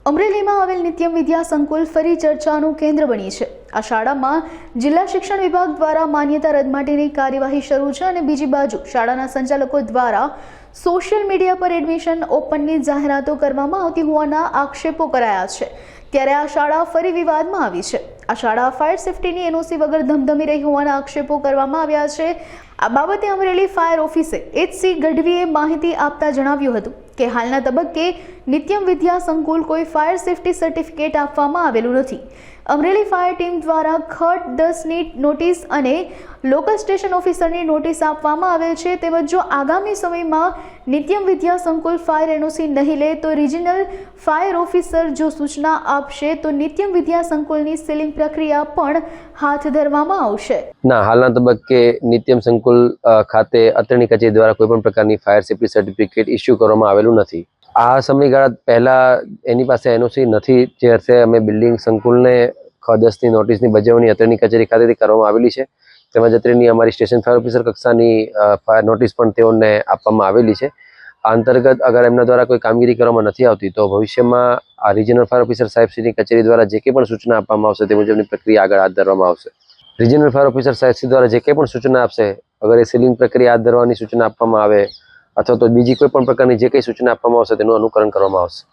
અમરેલીમાં આવેલ નિત્યમ વિદ્યા સંકુલ ફરી ચર્ચાનું કેન્દ્ર બની છે। આ શાળામાં જિલ્લા શિક્ષણ વિભાગ દ્વારા માન્યતા રદ માટેની કાર્યવાહી શરૂ છે અને બીજી બાજુ શાળાના સંચાલકો દ્વારા સોશિયલ મીડિયા પર એડમિશન ઓપનની જાહેરાતો કરવામાં આવતી હોવાના આક્ષેપો કરાયા છે। ત્યારે આ શાળા ફરી વિવાદમાં આવી છે। આ શાળા ફાયર સેફટીની એનઓસી વગર ધમધમી રહી હોવાના આક્ષેપો કરવામાં આવ્યા છે। આ બાબતે અમરેલી ફાયર ઓફિસે એચસી ગઢવીએ માહિતી આપતા જણાવ્યું હતું કે હાલના તબક્કે નિત્યમ વિદ્યા સંકુલ કોઈ ફાયર સેફટી સર્ટિફિકેટ આપવામાં આવેલું નથી। અમરેલી ફાયર ટીમ દ્વારા ખટ 10ની નોટિસ અને લોકલ સ્ટેશન ઓફિસરની નોટિસ આપવામાં આવેલ છે। તેમજ જો આગામી સમયમાં નિત્યમ વિદ્યા સંકુલ ફાયર એનઓસી નહીં લે તો રિજનલ ફાયર ઓફિસર જો સૂચના આપશે તો નિત્યમ વિદ્યા સંકુલની સીલિંગ પ્રક્રિયા પણ હાથ ધરવામાં આવશે। ના, હાલના તબક્કે નિત્યમ સંકુલ ખાતે અત્રેની કચેરી દ્વારા કોઈપણ પ્રકારની ફાયર સેફટી સર્ટિફિકેટ ઇસ્યુ કરવામાં આવેલું નથી। આ સમયગાળા પહેલા એની પાસે એનઓસી નથી, જે અર્થે અમે બિલ્ડિંગ સંકુલને ખ10ની નોટિસની બજાવણી અત્રેની કચેરી ખાતેથી કરવામાં આવેલી છે। તેમજ અત્રેની અમારી સ્ટેશન ફાયર ઓફિસર કક્ષાની ફાયર નોટિસ પણ તેઓને આપવામાં આવેલી છે। આ અંતર્ગત અગર એમના દ્વારા કોઈ કામગીરી કરવામાં નથી આવતી તો ભવિષ્યમાં આ રિજનલ ફાયર ઓફિસર સાહેબશ્રીની કચેરી દ્વારા જે કંઈ પણ સૂચના આપવામાં આવશે તે મુજબની પ્રક્રિયા આગળ હાથ ધરવામાં આવશે। રિજનલ ફાયર ઓફિસર સાહેબશ્રી દ્વારા જે કંઈ પણ સૂચના આપશે, અગર એ સીલિંગ પ્રક્રિયા હાથ ધરવાની સૂચના આપવામાં આવે અથવા તો બીજી કોઈ પણ પ્રકારની જે કંઈ સૂચના આપવામાં આવશે તેનું અનુકરણ કરવામાં આવશે।